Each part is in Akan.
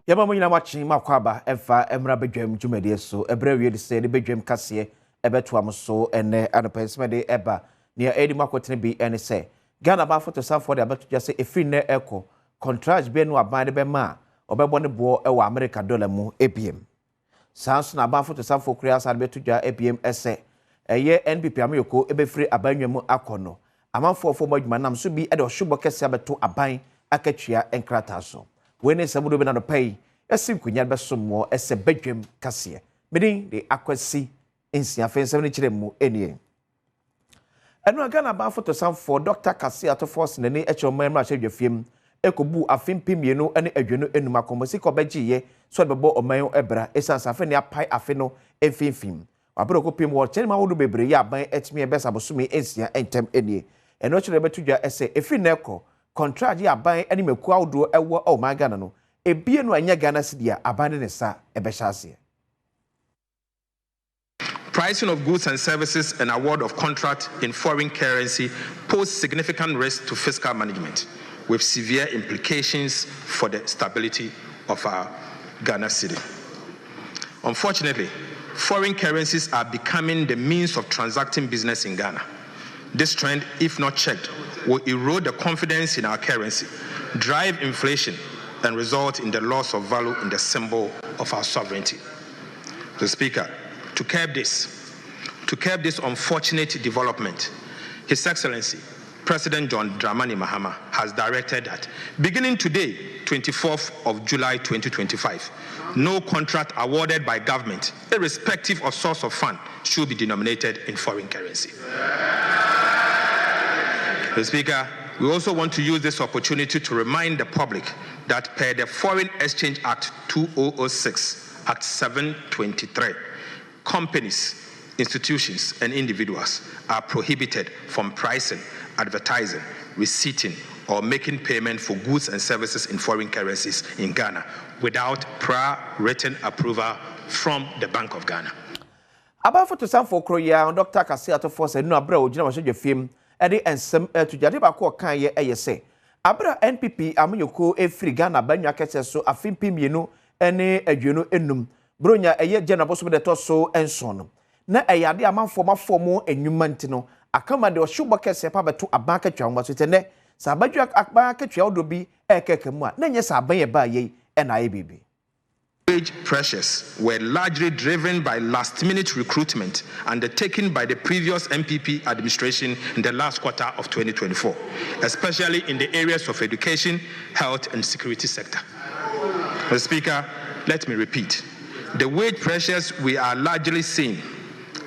Yaba mo nyina wachi makwaba emfa emra bedwam dwumade so ebre wie de se ne bedwam kase ebeto am so ene anopensmede eba ne edi makotene bi ene se Ghana ba photo sanfo de abeto jase efiri ne eko contract be no aban de be ma obebo ne bo e wa America dollar mu ebiem sanso na ba photo sanfo kura sa beto dwa ebiem ese eye NPP amyoko ebefiri abanwam akono amanfo ofo modwuma nam so bi e de ohwobo kese abeto aban akatwia enkrata so Wene sabudo be na no pay esi kunya be sommo ese bedwam kase medin de akwasi ensia fensem ne kiremu enie enu Ghana ba photo sanfo Dr. Kase ato force ne echo memra hwedwafiem ekobu afimpimienu ene adwenu enuma komosi ko begiye so bebo oman ebra esansafe ne apai afe no emfimfim wabro ko pim wo chenma wodo bebre ya ban etimi ebesabosumi ensia entem enie enu kire betudwa ese efi na eko contract ya ban ene maku awdo ewo o man Ghana no ebie no anya Ghana sidia aban ne sa ebehase Pricing of goods and services and award of contract in foreign currency pose significant risk to fiscal management with severe implications for the stability of our Ghana city. Unfortunately, foreign currencies are becoming the means of transacting business in Ghana. This trend, if not checked, will erode the confidence in our currency, drive inflation, and result in the loss of value in the symbol of our sovereignty. The Speaker, to curb this unfortunate development, His Excellency, President John Dramani Mahama has directed that beginning today, 24th of July 2025, no contract awarded by government, irrespective of source of fund, should be denominated in foreign currency. The Speaker, we also want to use this opportunity to remind the public that per the Foreign Exchange Act 2006, Act 723, companies, institutions, and individuals are prohibited from pricing, advertising, receipting, or making payment for goods and services in foreign currencies in Ghana without prior written approval from the Bank of Ghana. About for to some for Korea, Dr. Kase ato force no abra ogina wahwe film e de ensem tujade ba ko kan ye say abra NPP amyoko efiri Ghana banwa kese so afimpimienu ene adwenu enum bronya eye general boso de to so enson no na eyade amanfo mafomo enwuma ntino akama de ohwobo kese pa beto abaka twa so tene sa badwa abaka twa odobi ekekemu a na nye sa ban ye ba ye na ye bibi. Wage pressures were largely driven by last-minute recruitment undertaken by the previous MPP administration in the last quarter of 2024, especially in the areas of education, health, and security sector. Mr. Speaker, let me repeat. The wage pressures we are largely seeing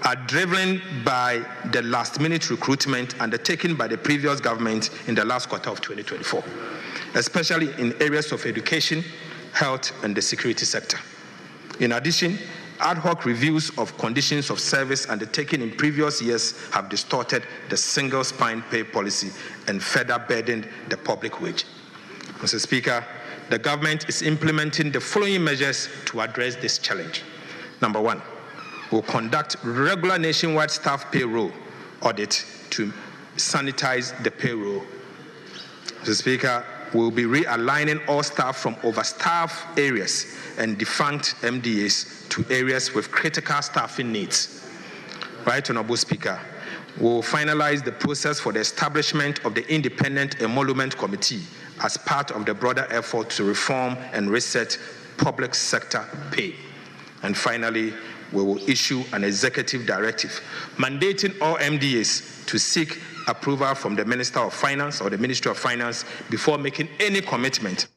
are driven by the last-minute recruitment undertaken by the previous government in the last quarter of 2024, especially in areas of education, health, and the security sector. In addition, ad hoc reviews of conditions of service undertaken in previous years have distorted the single spine pay policy and further burdened the public wage. Mr. Speaker, the government is implementing the following measures to address this challenge. Number one, we'll conduct regular nationwide staff payroll audit to sanitize the payroll. Mr. Speaker, we'll be realigning all staff from overstaffed areas and defunct MDAs to areas with critical staffing needs. Right, Honorable Speaker, we'll finalize the process for the establishment of the Independent Emolument Committee as part of the broader effort to reform and reset public sector pay. And finally, we will issue an executive directive mandating all MDAs to seek approval from the Minister of Finance or the Ministry of Finance before making any commitment.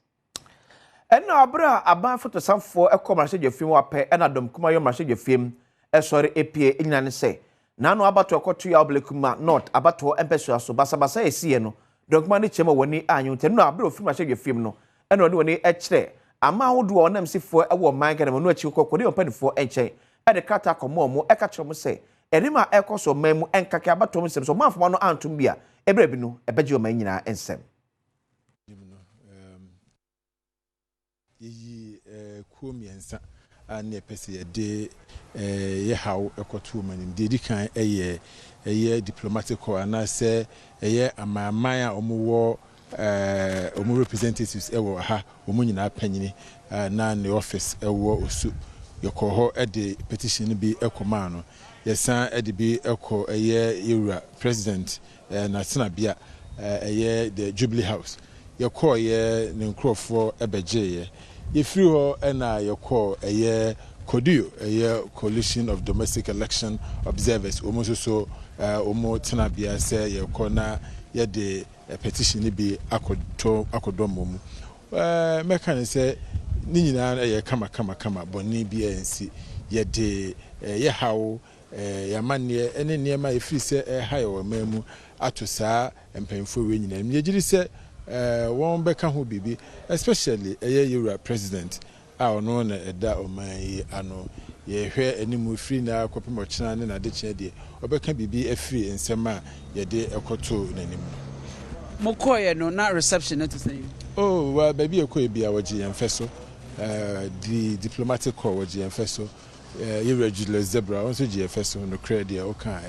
And now, abra aban for some for a commercial film or pay and Adom Kumayo Marshal film, a sorry APA in say. Nano about to a court to your Blakuma, not about to empesso, so Basabasa is Sieno, Dogmani Chemo when he annual no abro film Marshal film no, and when he etched. Ama would do on them see for a woman and no chiko could open for enche, and the kata komo, ekachomo say. Erima eko so memu enkake abatom sem so manfo no antum bia ebrebinu ebeje o manyina ensem yi kuomiensa ane pese de ye haw ekoto manim de dikan eye diplomatic or na se eye amaman a omowo omo representatives ewo ha omo nyina panyini na ne office ewo osu yekọ ho de petition bi ekoma no yesan de bi ekọ yewura president na tena bia the Jubilee House yekọ ne nkrofo ebeje yefiri ho na yekọ CODIO Coalition of Domestic Election Observers omo so omo tena bia se yekọ na de petition bi akodomo mu meka ne se ni nyina kama boni bi ensi ye de ye hawo yamane ene niema efiri se ha ye wo mamu ato saa empemfo we nyina me giri se won beka ho bibi especially yewura president a ono na eda oman ano ye hwe animu free na kopem ochina ne na de chine de obeka bibi afiri nsema ye de ekoto nanim mokoye no na reception to say oh well baby ekoye bia waji yemfeso the diplomatic corps waji yemfeso irregular zebra also GFS no credit o kan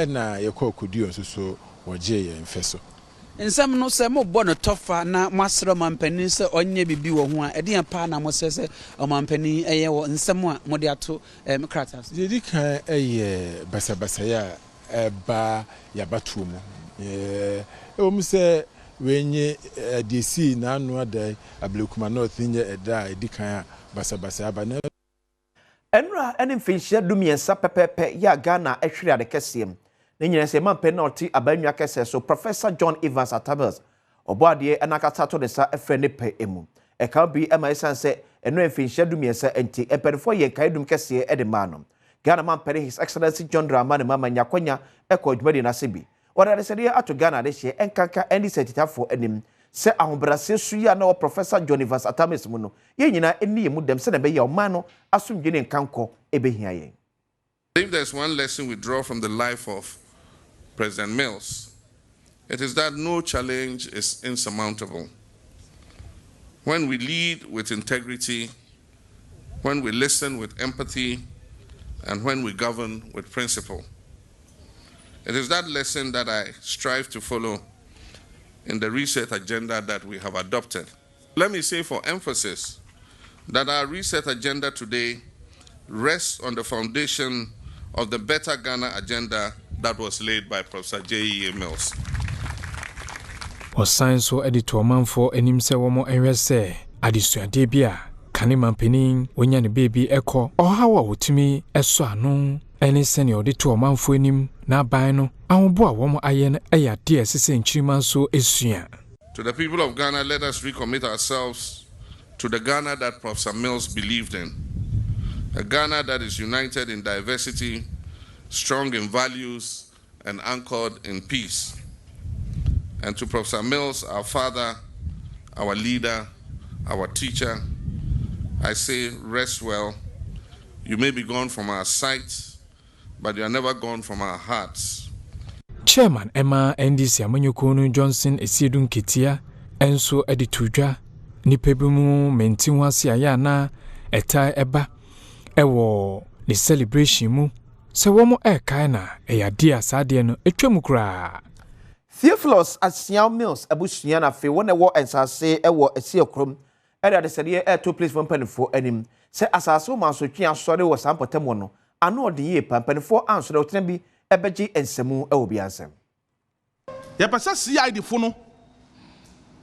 na ye call CODIO so waji yemfeso nsam no se mo bo no tofa na masro mampani se onye bibi wo ho a ede pa na mo se omampani wo nsam a mo de ato kratas di kan basabasa ya ba ya batu mu mu se wenye DC na anu ada ablekuma north nye eda edi kan basabasa aba na enra ene mfinhia dumiensa pepepe ya Ghana ehwere ade kesem na nyina se man penalty abanwa kese so Professor John Evans Atabels oboade enakata to de sa efre ne pe emu e ka bi ema esanse enra mfinhia dumiensa enti emperifo ye kan dum kese e de manom Ghana man pere His Excellency John Dramani mama nyakwanya eko adwumadi na sebi wada desede ato Ghana de hye enkanka endi setitafo anim se ahobrase su ya na Professor John Evans Atabels mu no ye nyina eni mu dem se na be ye oman no asumdwe ne nkanko ebehia yen. If there's one lesson we draw from the life of President Mills, it is that no challenge is insurmountable. When we lead with integrity, when we listen with empathy, and when we govern with principle. It is that lesson that I strive to follow in the reset agenda that we have adopted. Let me say for emphasis that our reset agenda today rests on the foundation of the Better Ghana agenda that was laid by Professor J.E.A. Mills. Osan so editor man for enim se womo enwe se adisuade bia kane mampanin wonya ne baby eko ohawa wotumi eso ano ene se ne auditor man for enim na ban no ahobo a womo aye na eya de esese nchiriman so esua. To the people of Ghana, let us recommit ourselves to the Ghana that Professor Mills believed in. A Ghana that is united in diversity, strong in values, and anchored in peace. And to Professor Mills, our father, our leader, our teacher, I say, rest well. You may be gone from our sight, but you are never gone from our hearts. Chairman Emma NDC Amanyokonu Johnson Esiedun Ketia, enso editudwa, nipebumu mentiwasi ayana, eta eba, ewo ni celebration mu, se womo kaina, eyadia sadie no, etwemukura. Theophilus Asiao Mills abusua na fe wona wo ensase ewo esiekrom ere de sede e to place pampanifo anim se asase wo manso twa asore wo sampotemo no ano ode ye pampanifo ansore otena bi ebeji ensemu ewo bi ansem ye pesa CID fo no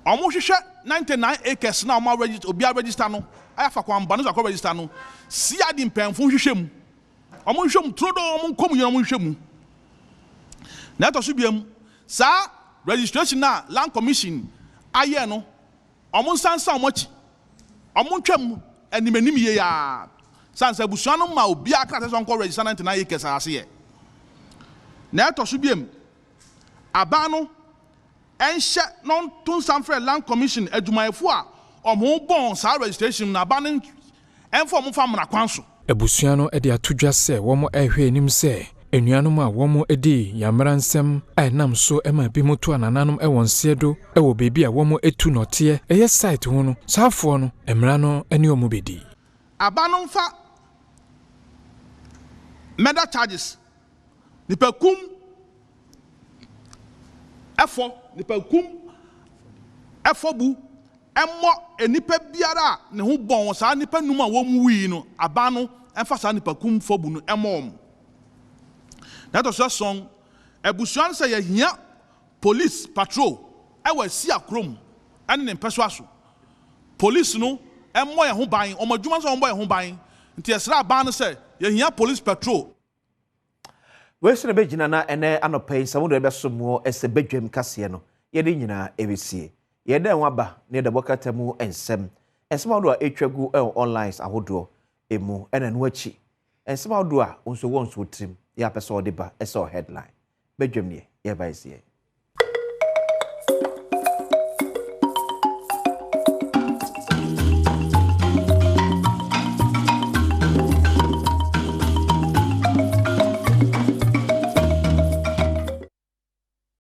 omo hwehwe 99 acres na omo register obi register no ayafa kwa mba no zakọ register no CID mpemfo hwehwem omo hwehwem trodo omo nkom ye omo hwehwem na to so biam sa registration na land commission aye no omo sansa omochi omo twam animanim ye ya sansa busuan no ma obi akra so nko register 99 acres ase ye na to so biem aba no enhye non tun sanfre land commission adumayefo a omo bon sa registration na aba no enfo omo fa mra kwanso abusuan no de atodwa se womo ehwe enim se enuanom a womo edi yamransem enam so ema bi moto anananom ewonsiedo ewo bebi a womo etu note eye site ho no safo no emra no ene omo bedi abanom fa murder charges nipakum efo nipakum efobu emmo enipa biara ne ho bon saa nipa num a wo mu wi no aba no emfa saa nipa kum fobu no emmo na to so song ebusuan say yehia police patrol ewa si akrom ene ne mpeso aso police no emmo ye ho ban omadwuma so ombo ye ho ban nti esra aba no say yehia police patrol we se be gina na ene anopai samu do be somo ese bedwam kase no ye de nyina ebesie ye de nwaba ne de bokata mu ensem ensem do a etwagu online ahodo emu ene no achi ensem do a onso wonso trim ya pese ode ba ese headline bedwam ne ye ba ise